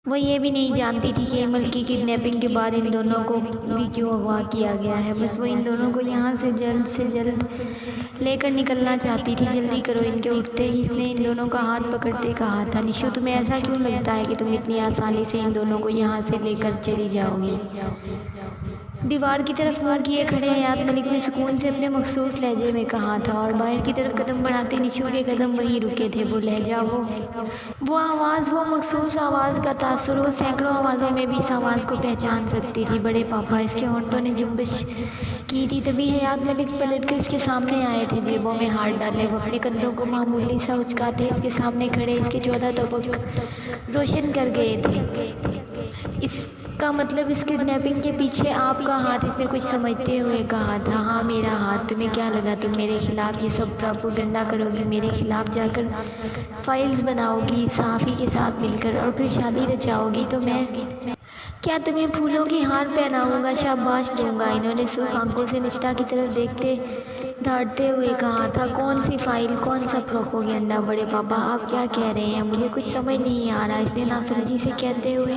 وہ یہ بھی نہیں جانتی تھی کہ ایمل کی کڈنیپنگ کے بعد ان دونوں کو بھی کیوں اغوا کیا گیا ہے۔ بس وہ ان دونوں کو یہاں سے جلد لے کر نکلنا چاہتی تھی۔ جلدی کرو۔ ان کے اٹھتے ہی اس نے ان دونوں کا ہاتھ پکڑتے کہا تھا، نشو تمہیں ایسا کیوں لگتا ہے کہ تم اتنی آسانی سے ان دونوں کو یہاں سے لے کر چلی جاؤ گی؟ دیوار کی طرف منہ کیے کھڑے حیات ملک نے سکون سے اپنے مخصوص لہجے میں کہا تھا، اور باہر کی طرف قدم بڑھاتے نشو کے قدم وہی رکے تھے۔ وہ لہجہ، وہ آواز، وہ مخصوص آواز کا تاثر، وہ سینکڑوں آوازوں میں بھی اس آواز کو پہچان سکتی تھی۔ بڑے پاپا! اس کے ہونٹوں نے جنبش کی تھی۔ تبھی حیات ملک پلٹ کر اس کے سامنے آئے تھے، جیبوں میں ہاتھ ڈالے وہ اپنے کندھوں کو معمولی سا اچکاتے اس کے سامنے کھڑے اس کے 14 طبق روشن کر گئے تھے۔ اس کا مطلب اس کڈنیپنگ کے پیچھے آپ کا ہاتھ، اس نے کچھ سمجھتے ہوئے کہا تھا۔ ہاں، میرا ہاتھ۔ تمہیں کیا لگا تم میرے خلاف یہ سب پروپیگنڈا کرو گی، میرے خلاف جا کر فائلز بناؤ گی صحافی کے ساتھ مل کر، اور پھر شادی رچاؤ گی تو میں کیا تمہیں پھولوں کی ہار پہناؤں گا، شاباش دوں گا؟ انہوں نے سرخ آنکھوں سے نشتا کی طرف دیکھتے دھاڑتے ہوئے کہا تھا۔ کون سی فائل، کون سا پروپیگنڈا؟ بڑے پاپا آپ کیا کہہ رہے ہیں؟ مجھے کچھ سمجھ نہیں آ رہا، اس نے ناسمجھی سے کہتے ہوئے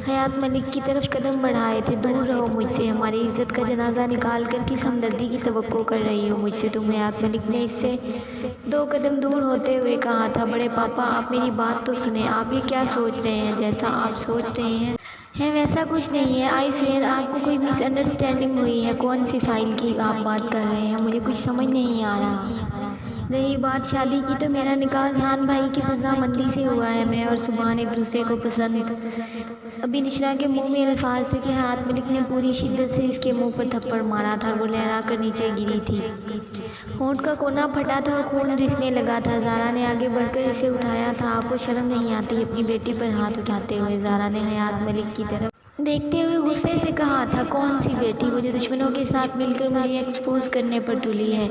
حیات ملک کی طرف قدم بڑھائے تھے۔ دور رہو مجھ سے، ہماری عزت کا جنازہ نکال کر کس ہمدردی کی توقع کر رہی ہو مجھ سے تم؟ حیات ملک نے اس سے 2 قدم دور ہوتے ہوئے کہا تھا۔ بڑے پاپا آپ میری بات تو سنیں، آپ یہ کیا سوچ رہے ہیں؟ جیسا آپ سوچ رہے ہیں ویسا کچھ نہیں ہے۔ آئی سویئر آپ کو کوئی مس انڈرسٹینڈنگ ہوئی ہے۔ کون سی فائل کی آپ بات کر رہے ہیں؟ مجھے کچھ سمجھ نہیں آ رہا۔ رہی بات شادی کی تو میرا نکاح ذہان بھائی کی رضامندی سے ہوا ہے۔ میں اور سبحان ایک دوسرے کو پسند۔ ابھی نشرا کے منہ میں الفاظ تھے کہ حیات ملک نے پوری شدت سے اس کے منہ پر تھپڑ مارا تھا اور وہ لہرا کر نیچے گری تھی۔ ہونٹ کا کونا پھٹا تھا اور خون رسنے لگا تھا۔ زارا نے آگے بڑھ کر اسے اٹھایا تھا۔ آپ کو شرم نہیں آتی اپنی بیٹی پر ہاتھ اٹھاتے ہوئے؟ زارا نے حیات ملک کی طرف دیکھتے ہوئے غصے سے کہا تھا۔ کون سی بیٹی؟ وہ جو دشمنوں کے ساتھ مل کر مجھے ایکسپوز کرنے پر تلی ہے۔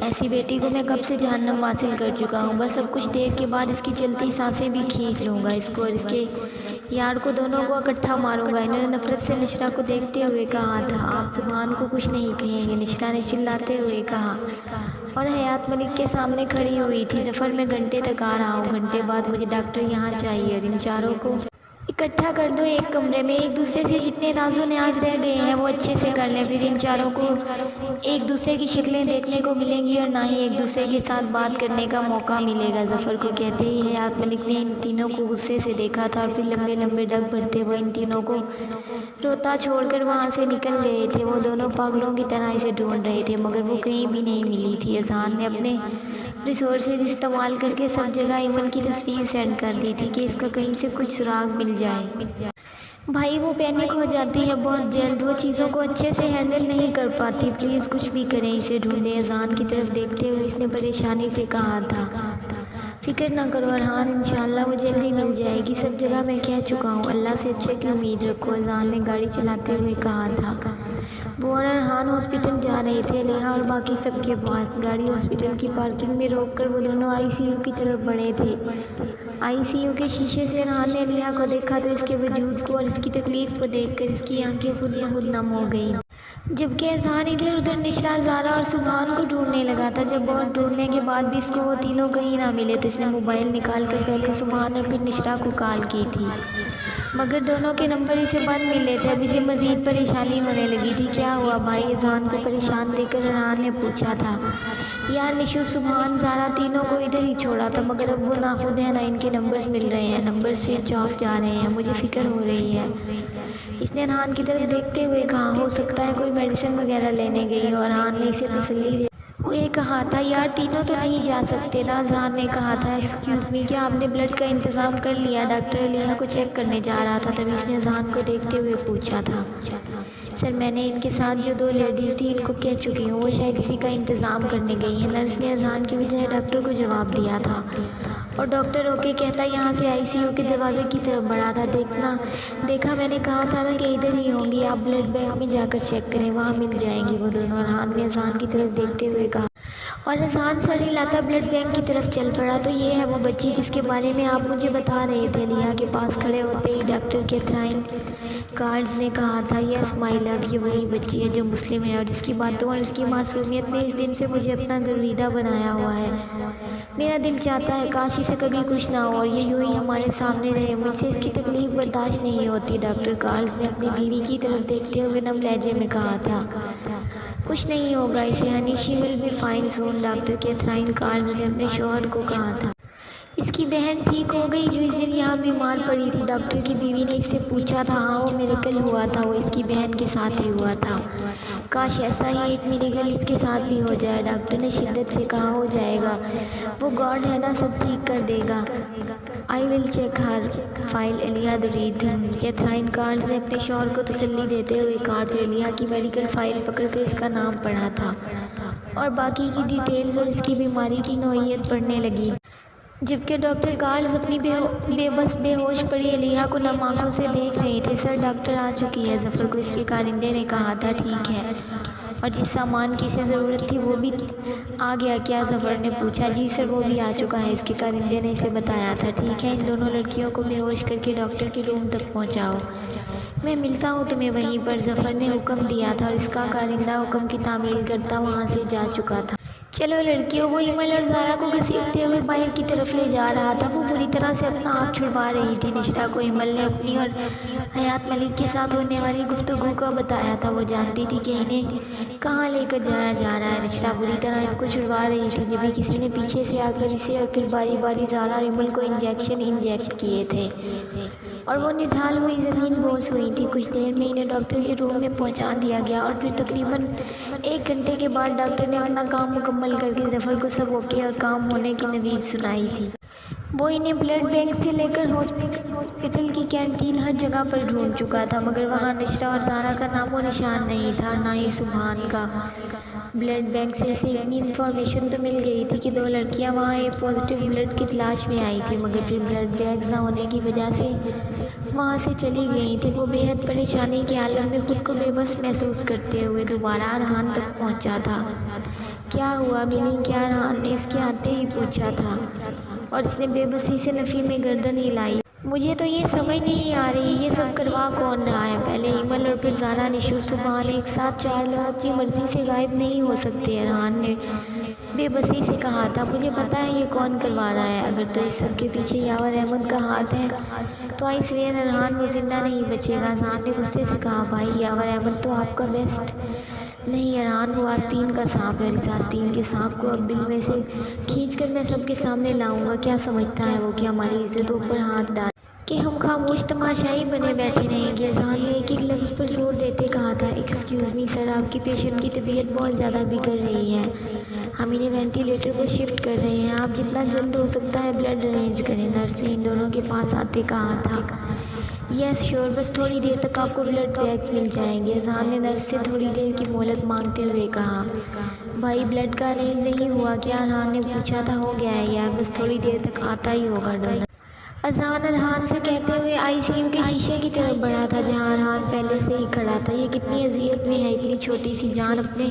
ایسی بیٹی کو میں کب سے جہنم واصل کر چکا ہوں۔ بس اب کچھ دیر کے بعد اس کی چلتی سانسیں بھی کھینچ لوں گا، اس کو اور اس کے یار کو دونوں کو اکٹھا ماروں گا۔ انہوں نے نفرت سے نشرا کو دیکھتے ہوئے کہا تھا۔ آپ سبحان کو کچھ نہیں کہیں گے؟ نشرا نے چلاتے ہوئے کہا، اور حیات ملک کے سامنے کھڑی ہوئی تھی۔ ظفر میں گھنٹے تک آ رہا ہوں، گھنٹے بعد مجھے ڈاکٹر یہاں چاہیے، اور ان چاروں کو اکٹھا کر دو ایک کمرے میں۔ ایک دوسرے سے جتنے ناز و نیاز رہ گئے ہیں وہ اچھے سے کر لیں، پھر ان چاروں کو ایک دوسرے کی شکلیں دیکھنے کو ملیں گی اور نہ ہی ایک دوسرے کے ساتھ بات کرنے کا موقع ملے گا۔ ظفر کو کہتے ہی حیات ملک نے ان تینوں کو غصے سے دیکھا تھا، اور پھر لمبے لمبے ڈگ بھرتے وہ ان تینوں کو روتا چھوڑ کر وہاں سے نکل گئے تھے۔ وہ دونوں پاگلوں کی طرح اسے ڈھونڈ رہے تھے مگر وہ کہیں بھی نہیں ملی تھی۔ اذہان نے اپنے ریسورسز استعمال کر کے سب جگہ ایمل کی تصویر سینڈ کر دی تھی کہ اس کا کہیں سے کچھ سراغ مل جائے۔ بھائی وہ پینک ہو جاتی ہے بہت جلد، وہ چیزوں کو اچھے سے ہینڈل نہیں کر پاتی، پلیز کچھ بھی کریں، اسے ڈھونڈیں۔ اذہان کی طرف دیکھتے ہوئے اس نے پریشانی سے کہا تھا۔ فکر نہ کرو ارحان، انشاءاللہ وہ جلدی مل جائے گی، سب جگہ میں کہہ چکا ہوں، اللہ سے اچھے کی امید رکھو۔ اذہان نے گاڑی چلاتے ہوئے کہا تھا۔ وہ اور ارحان ہاسپٹل جا رہے تھے، علیحا اور باقی سب کے پاس۔ گاڑی ہاسپٹل کی پارکنگ میں روک کر وہ دونوں آئی سی یو کی طرف بڑھے تھے۔ آئی سی یو کے شیشے سے ارحان نے علیحا کو دیکھا تو اس کے وجود کو اور اس کی تکلیف کو دیکھ کر اس کی آنکھیں خود بخود نم ہو گئیں، جبکہ اذہان ادھر ادھر نشرا، زارا اور سبحان کو ڈھونڈنے لگا تھا۔ جب بہت ڈھونڈنے کے بعد بھی اس کو وہ تینوں کہیں نہ ملے تو اس نے موبائل نکال کر پہلے سبحان اور پھر نشرا کو کال کی تھی، مگر دونوں کے نمبر اسے بند ملے تھے۔ اب اسے مزید پریشانی ہونے لگی تھی۔ کیا ہوا بھائی؟ اذہان کو پریشان دیکھ کر ارحان نے پوچھا تھا۔ یار نشو، سبحان، زارا تینوں کو ادھر ہی چھوڑا تھا مگر اب وہ ناخود ہیں، نہ ان کے نمبرز مل رہے ہیں، نمبر سوئچ آف جا رہے ہیں، مجھے فکر ہو رہی ہے، اس نے ارحان کی طرف دیکھتے ہوئے کہا۔ ہو سکتا ہے کوئی میڈیسن وغیرہ لینے گئی ہو، ارحان نے اسے تسلی دے ہوئے کہا تھا۔ یار تینوں تو نہیں جا سکتے نا، اذہان نے کہا تھا۔ ایکسکیوز می، کیا آپ نے بلڈ کا انتظام کر لیا؟ ڈاکٹر علیحا کو چیک کرنے جا رہا تھا تبھی اس نے اذہان کو دیکھتے ہوئے پوچھا تھا۔ سر میں نے ان کے ساتھ جو 2 لیڈیز تھی ان کو کہہ چکی ہوں، وہ شاید اسی کا انتظام کرنے گئی ہیں، نرس نے اذہان کی بجائے ڈاکٹر کو جواب دیا تھا، اور ڈاکٹر اوکے کہتا یہاں سے آئی سی یو کے دروازے کی طرف بڑھا تھا۔ دیکھا میں نے کہا تھا نا کہ ادھر ہی ہوں گی، آپ بلڈ بینک میں جا کر چیک کریں، وہاں مل جائیں گی وہ دونوں، ارحان نے اذہان کی طرف دیکھتے ہوئے کہا، اور اذہان سر ہلاتا بلڈ بینک کی طرف چل پڑا۔ تو یہ ہے وہ بچی جس کے بارے میں آپ مجھے بتا رہے تھے؟ علیحا کے پاس کھڑے ہوتے ہی ڈاکٹر کیتھرائن کارڈز نے کہا تھا۔ یس مائی لو، یہ وہی بچی ہے جو مسلم ہے اور جس کی باتوں اور اس کی معصومیت نے اس دن سے مجھے اپنا گرویدہ بنایا ہوا ہے۔ میرا دل چاہتا ہے کاش اسے کبھی کچھ نہ ہو اور یہ یوں ہی ہمارے سامنے رہے، مجھ سے اس کی تکلیف برداشت نہیں ہوتی۔ ڈاکٹر کارلز نے اپنی بیوی کی طرف دیکھتے ہوئے نم لہجے میں کہا تھا۔ کچھ نہیں ہوگا اسے honey, she will be fine soon, doctor Catherine Carls نے اپنے شوہر کو کہا تھا۔ اس کی بہن ٹھیک ہو گئی جو اس دن یہاں بیمار پڑی تھی؟ ڈاکٹر کی بیوی نے اس سے پوچھا تھا۔ ہاں وہ میریکل ہوا تھا، وہ اس کی بہن کے ساتھ ہی ہوا تھا۔ کاش ایسا ہی ایک میریکل اس کے ساتھ بھی ہو جائے، ڈاکٹر نے شدت سے کہا۔ ہو جائے گا، وہ گاڈ ہے نا، سب ٹھیک کر دے گا۔ I will check her file, ایلیا ریڈ ہم۔ کیتھرائن کارلز نے اپنے شوہر کو تسلی دیتے ہوئے کہا، پھر ایلیا کی میڈیکل فائل پکڑ کر اس کا نام پڑھا تھا اور باقی کی ڈیٹیلز اور اس کی بیماری کی نوعیت پڑھنے لگی، جبکہ ڈاکٹر کارلز اپنی بے ہوش پڑی ایلیا کو نم آنکھوں سے دیکھ رہے تھے۔ سر ڈاکٹر آ چکی ہے، ظفر کو اس کے کارندے نے کہا تھا۔ ٹھیک ہے، اور جس سامان کی اسے ضرورت تھی وہ بھی آ گیا کیا؟ ظفر نے پوچھا۔ جی سر، وہ بھی آ چکا ہے، اس کے کارندے نے اسے بتایا تھا۔ ٹھیک ہے، ان دونوں لڑکیوں کو بے ہوش کر کے ڈاکٹر کے روم تک پہنچاؤ، میں ملتا ہوں تمہیں وہیں پر، ظفر نے حکم دیا تھا اور اس کا کارندہ حکم کی تعمیل کرتا وہاں سے جا چکا تھا۔ چلو لڑکیوں، وہ ایمل اور زارا کو گھسیٹتے ہوئے باہر کی طرف لے جا رہا تھا۔ وہ بری طرح سے اپنا آپ چھڑوا رہی تھی۔ نشرا کو ایمل نے اپنی اور حیات ملک کے ساتھ ہونے والی گفتگو کا بتایا تھا۔ وہ جانتی تھی کہ انہیں کہاں لے کر جایا جا رہا ہے۔ نشرا بری طرح ان کو چھڑوا رہی تھی جبھی کسی نے پیچھے سے آ کر اسے اور پھر باری باری زارا اور ایمل کو انجیکٹ کیے تھے اور وہ نڈھال ہوئی زمین بوس ہوئی تھی۔ کچھ دیر میں انہیں ڈاکٹر کے روم میں پہنچا دیا گیا اور پھر تقریباً 1 گھنٹے کے بعد ڈاکٹر نے اپنا کام مکمل کر کے ظفر کو سب اوکے اور کام ہونے کی نوید سنائی تھی۔ وہ انہیں بلڈ بینک سے لے کر ہاسپٹل کی کینٹین ہر جگہ پر ڈھونڈ چکا تھا، مگر وہاں نشرا اور زارا کا نام و نشان نہیں تھا، نہ ہی سبحان کا۔ بلڈ بینک سے اسے اتنی انفارمیشن تو مل گئی تھی کہ 2 لڑکیاں وہاں اے پازیٹیو بلڈ کی تلاش میں آئی تھیں، مگر پھر بلڈ بینکس نہ ہونے کی وجہ سے وہاں سے چلی گئی تھیں۔ وہ بے حد پریشانی کے عالم میں خود کو بے بس محسوس کرتے ہوئے دوبارہ ارحان تک پہنچا تھا۔ کیا ہوا ملی؟ کیا ارحان نے اس کے آتے ہی پوچھا تھا اور اس نے بے بسی سے نفی میں گردن ہلائی۔ مجھے تو یہ سمجھ نہیں آ رہی یہ سب کروا کون رہا ہے؟ پہلے ایمل اور پھر زارا، نشو، سبحان، ایک ساتھ 4 لوگ اپنی مرضی سے غائب نہیں ہو سکتے، ارحان نے بے بسی سے کہا تھا۔ مجھے پتا ہے یہ کون کروا رہا ہے، اگر تو اس سب کے پیچھے یاور احمد کا ہاتھ ہے تو آئی سویر ارحان وہ زندہ نہیں بچے گا، ارحان نے غصے سے کہا۔ بھائی یاور احمد تو آپ کا بیسٹ نہیں ارحان، وہ آستین کا سانپ ہے، اس آستین کے سانپ کو اب بل میں سے کھینچ کر میں سب کے سامنے لاؤں گا۔ کیا سمجھتا ہے وہ کہ ہماری عزتوں پر ہاتھ ڈال کہ ہم خاموش تماشائی بنے بیٹھے رہیں گے؟ ارحان نے ایک لفظ پر زور دیتے کہا تھا۔ ایکسکیوز می سر، آپ کی پیشنٹ کی طبیعت بہت زیادہ بگڑ رہی ہے، ہم انہیں وینٹیلیٹر پر شفٹ کر رہے ہیں، آپ جتنا جلد ہو سکتا ہے بلڈ ارینج کریں، نرس نے ان دونوں کے پاس آتے کہا تھا۔ یس شیور، بس تھوڑی دیر تک آپ کو بلڈ بیگز مل جائیں گے، ارحان نے نرس سے تھوڑی دیر کی مہلت مانگتے ہوئے کہا۔ بھائی بلڈ کا ارینج نہیں ہوا کیا؟ ارحان نے پوچھا تھا۔ ہو گیا ہے یار، بس تھوڑی دیر تک آتا ہی ہوگا ڈونر، اذہان ارحان سے کہتے ہوئے آئی سی یو کے شیشے کی طرف بڑھا تھا جہاں ارحان پہلے سے ہی کھڑا تھا۔ یہ کتنی اذیت میں ہے، اتنی چھوٹی سی جان اپنے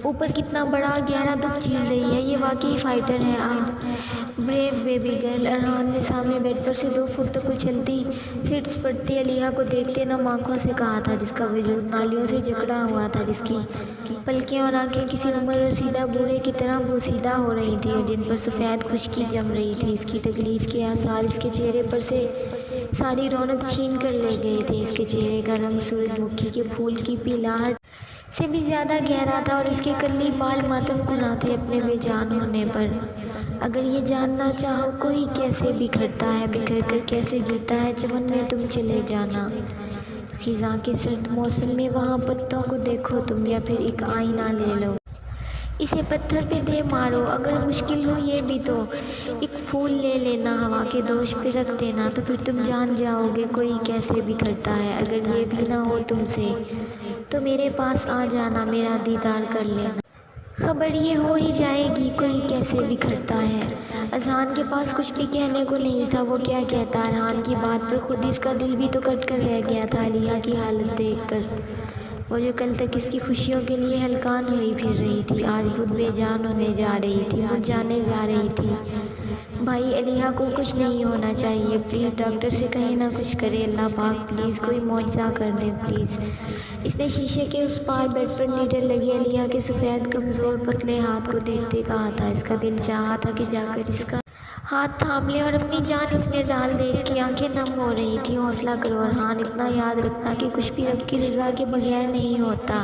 اوپر کتنا بڑا گہرا دکھ جھیل رہی ہے، یہ واقعی فائٹر ہے۔ بریو بیبی گرل، ارحان نے سامنے بیڈ پر سے 2 فٹ تک اچھلتی فٹس پڑتی ایلیا کو دیکھتے نم آنکھوں سے کہا تھا، جس کا وجود نالیوں سے جکڑا ہوا تھا، جس کی پلکیں اور آنکھیں کسی عمر رسیدہ بوڑھے کی طرح بوسیدہ ہو رہی تھی اور جن پر سفید خشکی جم رہی تھی۔ اس کی تکلیف کے آثار اس کے چہرے پر سے ساری رونق چھین کر لے گئے تھے۔ اس کے چہرے کا رنگ سورج مکھی کے پھول کی پیلاہٹ سے بھی زیادہ گہرا تھا اور اس کے کرلی بال ماتم کنا تھے اپنے بے جان ہونے پر۔ اگر یہ جاننا چاہو کوئی کیسے بکھرتا ہے، بکھر کر کیسے جیتا ہے، چمن میں تم چلے جانا، خزاں کے سرد موسم میں وہاں پتوں کو دیکھو تم، یا پھر ایک آئینہ لے لو، اسے پتھر پہ دے مارو، اگر مشکل ہو یہ بھی تو ایک پھول لے لینا، ہوا کے دوش پہ رکھ دینا، تو پھر تم جان جاؤ گے کوئی کیسے بکھرتا ہے۔ اگر یہ بھی نہ ہو تم سے تو میرے پاس آ جانا، میرا دیدار کر لینا، خبر یہ ہو ہی جائے گی کوئی کیسے بکھرتا ہے۔ اذہان کے پاس کچھ بھی کہنے کو نہیں تھا، وہ کیا کہتا؟ ارحان کی بات پر خود اس کا دل بھی تو کٹ کر رہ گیا تھا علیہ کی حالت دیکھ کر۔ وہ جو کل تک اس کی خوشیوں کے لیے ہلکان ہوئی پھر رہی تھی، آج خود بے جان ہونے جا رہی تھی، مر جانے جا رہی تھی۔ بھائی علیحہ کو کچھ نہیں ہونا چاہیے، پلیز ڈاکٹر سے کہیں نہ کچھ کرے، اللہ پاک پلیز کوئی معجزہ کر دے پلیز۔ اس نے شیشے کے اس پار بیڈ پر نیڈل لگی علیحہ کے سفید کمزور پتلے ہاتھ کو دیکھتے کہا تھا۔ اس کا دل چاہا تھا کہ جا کر اس کا ہاتھ تھام لے اور اپنی جان اس میں ڈال دے۔ اس کی آنکھیں نم ہو رہی تھیں۔ حوصلہ کرو ارحان، اتنا یاد رکھنا کہ کچھ بھی رب کی رضا کے بغیر نہیں ہوتا۔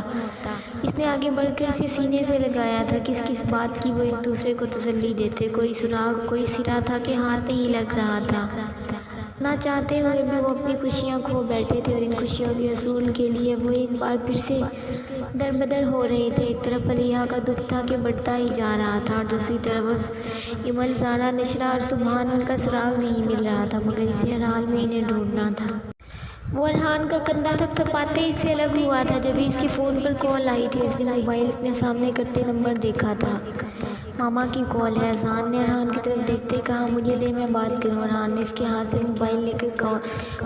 اس نے آگے بڑھ کر اسے سینے سے لگایا تھا۔ کس کس بات کی وہ ایک دوسرے کو تسلی دیتے، کوئی سراغ کوئی سرا تھا کہ ہاتھ نہیں لگ رہا تھا۔ نہ چاہتے ہوئے بھی وہ اپنی خوشیاں کھو بیٹھے تھے اور ان خوشیوں کے حصول کے لیے وہ ایک بار پھر سے دربدر ہو رہے تھے۔ ایک طرف علیحہ کا دکھ تھا کہ بڑھتا ہی جا رہا تھا اور دوسری طرف ایمل، زارا، نشرہ اور سبحان ان کا سراغ نہیں مل رہا تھا، مگر اسے ہر حال میں انہیں ڈھونڈنا تھا۔ وہ ارحان کا کندھا تھپ تھپاتے اس سے الگ ہوا تھا جبھی اس کے فون پر کال آئی تھی۔ اس نے موبائل اپنے سامنے کرتے نمبر دیکھا تھا۔ ماما کی کال ہے، اذان نے ارحان کی طرف دیکھتے کہا۔ مجھے دے میں بات کروں۔ ارحان نے اس کے ہاتھ سے موبائل لے کر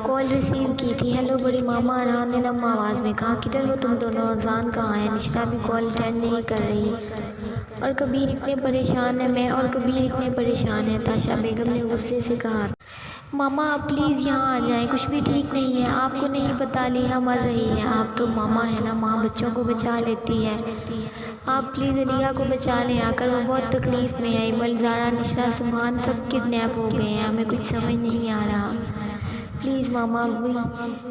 کال ریسیو کی تھی۔ ہیلو بڑی ماما، ارحان نے نم آواز میں کہا۔ کدھر ہو تم دونوں؟ اذان کہاں ہے؟ نشرہ بھی کال اٹینڈ نہیں کر رہی اور کبیر اتنے پریشان ہے، میں اور کبیر اتنے پریشان ہیں، تاشا بیگم نے غصے سے کہا۔ ماما آپ پلیز یہاں آ جائیں، کچھ بھی ٹھیک نہیں ہے، آپ کو نہیں پتہ علیحہ مر رہی ہے۔ آپ تو ماما ہے نا، ماں بچوں کو بچا لیتی ہے، آپ پلیز علیحہ کو بچا لیں آ کر، وہ بہت تکلیف میں ہے۔ ایمل، زارا، نشرہ، سبحان سب کڈنیپ ہو گئے ہیں، ہمیں کچھ سمجھ نہیں آ رہا، please mama we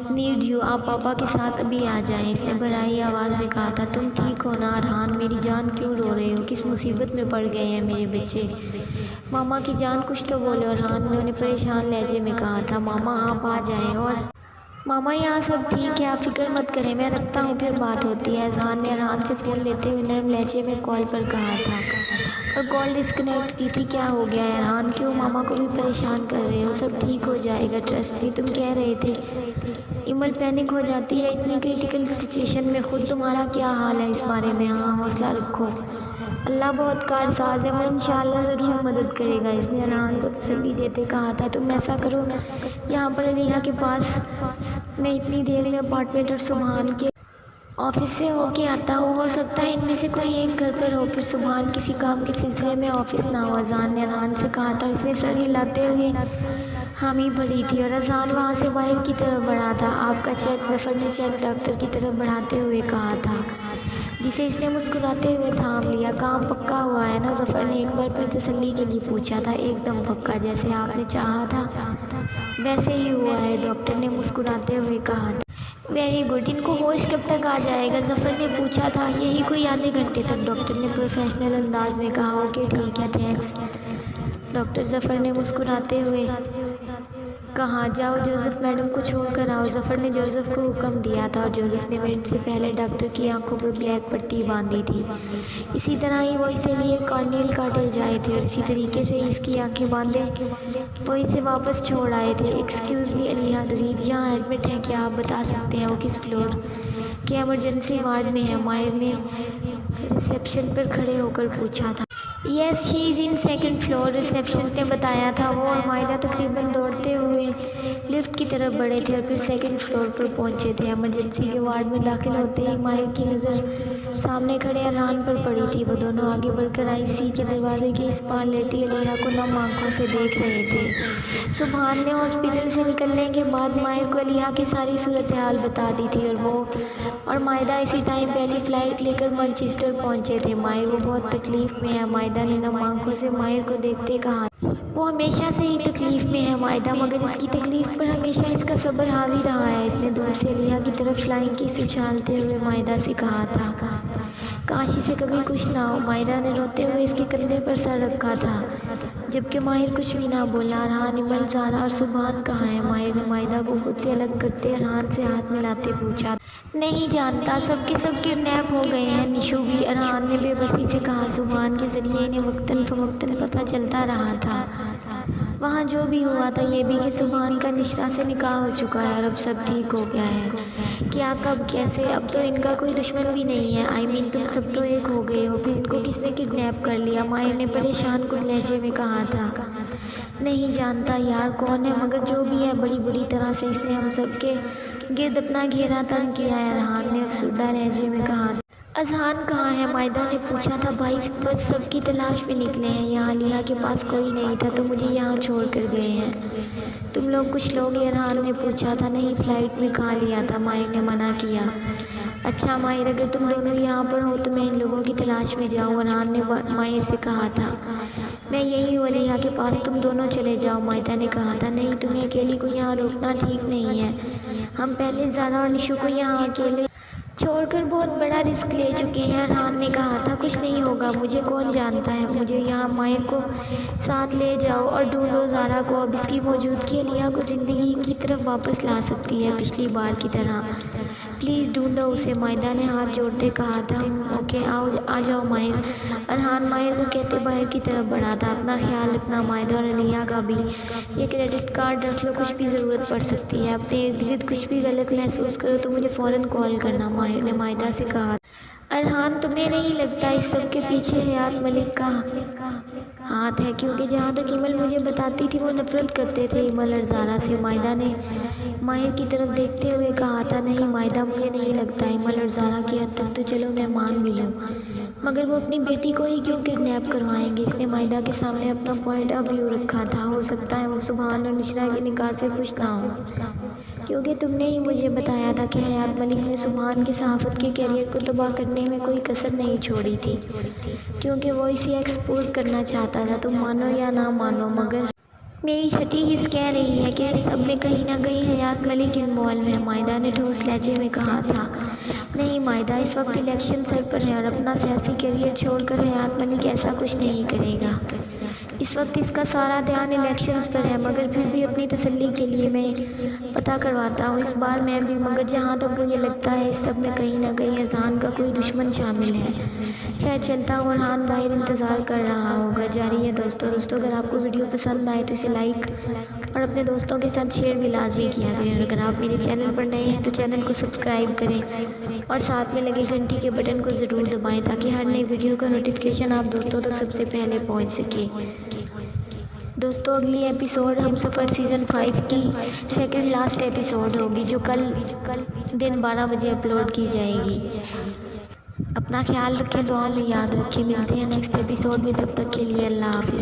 need you, آپ پاپا کے ساتھ ابھی آ جائیں۔ اس نے بھرائی آواز میں کہا تھا۔ تم ٹھیک ہو نا ارحان؟ میری جان کیوں رو رہے ہو؟ کس مصیبت میں پڑ گئے ہیں میرے بچے؟ ماما کی جان کچھ تو بولو ارحان نے انہیں پریشان لہجے میں کہا تھا۔ ماما آپ آ جائیں۔ اور ماما یہاں سب ٹھیک ہے، آپ فکر مت کریں، میں رکھتا ہوں پھر بات ہوتی ہے، اذان نے ارحان سے فون لیتے ہوئے نرم لہجے میں کال پر کہا تھا اور کال ڈسکنیکٹ کی تھی۔ کیا ہو گیا ہے ارحان؟ کیوں ماما کو بھی پریشان کر رہے ہو؟ سب ٹھیک ہو جائے گا، ٹرسٹ می، تم کہہ رہے تھے۔ ایمل پینک ہو جاتی ہے اتنی کریٹیکل سچویشن میں، خود تمہارا کیا حال ہے اس بارے میں؟ ہاں حوصلہ رکھو، اللہ بہت کارساز ہے، وہ انشاءاللہ ضرور مدد کرے گا، اس نے ارحان کو تسلی دیتے کہا تھا۔ تم ایسا کرو یہاں پر علیحہ کے پاس میں اتنی دیر میں اپارٹمنٹ اور سبحان کے آفس سے ہو کے آتا ہوں، ہو سکتا ہے ان میں سے کوئی ایک گھر پر ہو، پھر سبحان کسی کام کے سلسلے میں آفس نہ ہو، اذان نے ارحان سے کہا تھا۔ اس نے سر ہلاتے ہوئے حامی بھری تھی اور اذان وہاں سے باہر کی طرف بڑھا تھا۔ آپ کا چیک؟ ظفر نے چیک ڈاکٹر کی طرف بڑھاتے ہوئے کہا تھا، جسے اس نے مسکراتے ہوئے تھام لیا۔ کام پکا ہوا ہے نا؟ ظفر نے ایک بار پھر تسلی کے لیے پوچھا تھا۔ ایک دم پکا، جیسے آپ نے چاہا تھا ویسے ہی ہوا ہے، ڈاکٹر نے مسکراتے ہوئے کہا تھا۔ ویری گڈ، ان کو ہوش کب تک آ جائے گا؟ ظفر نے پوچھا تھا۔ یہی کوئی آدھے گھنٹے تک، ڈاکٹر نے پروفیشنل انداز میں کہا۔ اوکے ٹھیک ہے، تھینکس ڈاکٹر، ظفر نے مسکراتے ہوئے کہا۔ جاؤ جوزف میڈم کو چھوڑ کر آؤ، ظفر نے جوزف کو حکم دیا تھا اور جوزف نے منٹ سے پہلے ڈاکٹر کی آنکھوں پر بلیک پٹی باندھی تھی۔ اسی طرح ہی وہ اسے لیے کارنیل کاٹیج آئے تھے اور اسی طریقے سے اس کی آنکھیں باندھے وہ اسے واپس چھوڑ آئے تھے۔ ایکسکیوز می علیحہ درید یہاں ایڈمٹ ہیں کیا؟ آپ بتا سکتے ہیں وہ کس فلور کے ایمرجنسی وارڈ میں ہے؟ ماہر نے ریسیپشن پر کھڑے ہو کر پوچھا تھا۔ یس شی از ان سیکنڈ فلور، ریسیپشن نے بتایا تھا۔ وہ اور مائدہ تقریباً دوڑتے ہوئے لفٹ کی طرف بڑھے تھے اور پھر سیکنڈ فلور پر پہنچے تھے۔ ایمرجنسی کے وارڈ میں داخل ہوتے ہی ماہر کی نظر سامنے کھڑے ارحان پر پڑی تھی۔ وہ دونوں آگے بڑھ کر آئی سی کے دروازے کے اس پار لیٹی علیحہ کو نم آنکھوں سے دیکھ رہے تھے۔ سبحان نے ہاسپٹل سے نکلنے کے بعد ماہر کو علیحہ کی ساری صورتحال بتا دی تھی اور وہ اور مائدہ اسی ٹائم پہلی فلائٹ لے کر مانچسٹر پہنچے تھے۔ ماہر وہ بہت تکلیف میں ہے، مائدہ نے نم آنکھوں سے ماہر کو دیکھتے کہا۔ وہ ہمیشہ سے ہی تکلیف میں ہے مائدہ، مگر اس کی تکلیف پر ہمیشہ اس کا صبر حاوی رہا ہے، اس نے دور سے علیحہ کی طرف فلائنگ کس اچھالتے ہوئے مائدہ سے کہا تھا۔ کاش اسے کبھی کچھ نہ ہو، مائدہ نے روتے ہوئے اس کے کندھے پر سر رکھا تھا جبکہ ماہر کچھ بھی نہ بولا۔ ارحان، ایمل، زارا اور سبحان کہاں ہیں؟ ماہر نے مائدہ کو خود سے الگ کرتے ارحان سے ہاتھ ملاتے پوچھا۔ نہیں جانتا، سب کے سب کڈنیپ ہو گئے ہیں، نشو بھی، ارحان نے بے بسی سے کہا۔ سبحان کے ذریعے انہیں وقتاً فوقتاً پتہ چلتا رہا تھا وہاں جو بھی ہوا تھا، یہ بھی کہ سبحان کا نشرہ سے نکاح ہو چکا ہے اور اب سب ٹھیک ہو گیا ہے۔ کیا، کب، کیسے؟ اب تو ان کا کوئی دشمن بھی نہیں ہے، آئی مین تم سب تو ایک ہو گئے ہو، پھر ان کو کس نے کڈنیپ کر لیا؟ ماہر نے پریشان کن لہجے میں کہا تھا۔ نہیں جانتا یار کون ہے، مگر جو بھی ہے بڑی بری طرح سے اس نے ہم سب کے گرد اپنا گھیرا تنگ کیا ہے، ارحان نے افسردہ لہجے میں کہا۔ اذہان کہاں ہے؟ مائدہ نے پوچھا تھا۔ بھائی بس سب کی تلاش میں نکلے ہیں، یہاں لیہا کے پاس کوئی نہیں تھا تو مجھے یہاں چھوڑ کر گئے ہیں۔ تم لوگ کچھ لوگ؟ ارحان نے پوچھا تھا۔ نہیں، فلائٹ میں کھا لیا تھا، ماہر نے منع کیا۔ اچھا ماہر، اگر تم دونوں یہاں پر ہو تو میں ان لوگوں کی تلاش میں جاؤں، ارحان نے ماہر سے کہا تھا۔ میں یہی ہوں لیہا کے پاس، تم دونوں چلے جاؤ، مائدہ نے کہا تھا۔ نہیں، تمہیں اکیلی کو یہاں روکنا ٹھیک نہیں ہے، ہم پہلے زارا اور نشو کو یہاں اکیلے چھوڑ کر بہت بڑا رسک لے چکے ہیں، ارحان نے کہا تھا۔ کچھ نہیں ہوگا، مجھے کون جانتا ہے، مجھے یہاں ماہر کو ساتھ لے جاؤ اور ڈھونڈو زارا کو، اب اس کی موجودگی لیہا کو زندگی کی طرف واپس لا سکتی ہے پچھلی بار کی طرح، پلیز ڈھونڈو اسے، مائدہ نے ہاتھ جوڑتے کہا تھا۔ اوکے، آ جاؤ ماہر، ارحان ماہر کو کہتے باہر کی طرف بڑھا تھا۔ اپنا خیال رکھنا مائدہ اور لیہا کا بھی، یہ کریڈٹ کارڈ رکھ لو، کچھ بھی ضرورت پڑ سکتی ہے، اپنے ارد گرد کچھ بھی غلط محسوس کرو تو مجھے فوراً کال کرنا، ماہر نے مائدہ سے کہا۔ ارحان، تمہیں نہیں لگتا اس سب کے پیچھے حیات ملک کا ہاتھ ہے؟ کیونکہ جہاں تک ایمل مجھے بتاتی تھی وہ نفرت کرتے تھے ایمل اور زارا سے، مائدہ نے ماہر کی طرف دیکھتے ہوئے کہا تھا۔ نہیں مائدہ، مجھے نہیں لگتا، ایمل اور زارا کی حد تک تو چلو میں مان بھی لوں، مگر وہ اپنی بیٹی کو ہی کیوں کڈنیپ کروائیں گے؟ اس نے مائدہ کے سامنے اپنا پوائنٹ آف ویو رکھا تھا۔ ہو سکتا ہے وہ سبحان اور نشرا کے نکاح سے خوش نہ ہو، کیونکہ تم نے ہی مجھے بتایا تھا کہ حیات ملک نے سبحان کے صحافت کے کیریئر کو تباہ کرنے میں کوئی کسر نہیں چھوڑی تھی، کیونکہ وہ اسے ایکسپوز کرنا چاہتا تھا۔ تم مانو یا نہ مانو، مگر میری چھٹی حس کہہ رہی ہے کہ اس سب میں کہیں نہ کہیں حیات ملک انوالو ہے، مائدہ نے ٹھوس لہجے میں کہا تھا۔ نہیں مائدہ، اس وقت الیکشن سر پر ہے اور اپنا سیاسی کیریئر چھوڑ کر حیات ملک ایسا کچھ نہیں کرے گا، اس وقت اس کا سارا دھیان الیکشنز پر ہے، مگر پھر بھی اپنی تسلی کے لیے میں پتہ کرواتا ہوں اس بار میں بھی، مگر جہاں تک مجھے لگتا ہے اس سب میں کہیں نہ کہیں اذہان کا کوئی دشمن شامل ہے۔ خیر چلتا ہوں، ارحان باہر انتظار کر رہا ہوگا۔ جاری ہے دوستوں اگر آپ کو ویڈیو پسند آئے تو اسے لائک اور اپنے دوستوں کے ساتھ شیئر بھی لازمی کیا کریں، اور اگر آپ میرے چینل پر نئے ہیں تو چینل کو سبسکرائب کریں اور ساتھ میں لگے گھنٹی کے بٹن کو ضرور دبائیں تاکہ ہر نئی ویڈیو کا نوٹیفیکیشن آپ دوستوں تک سب سے پہلے پہنچ سکے۔ دوستوں اگلی ایپیسوڈ ہم سفر سیزن 5 کی سیکنڈ لاسٹ ایپیسوڈ ہوگی، جو کل دن 12 بجے اپلوڈ کی جائے گی۔ اپنا خیال رکھیں، دعا میں یاد رکھیں، ملتے ہیں نیکسٹ ایپیسوڈ میں، تب تک کے لیے اللہ حافظ۔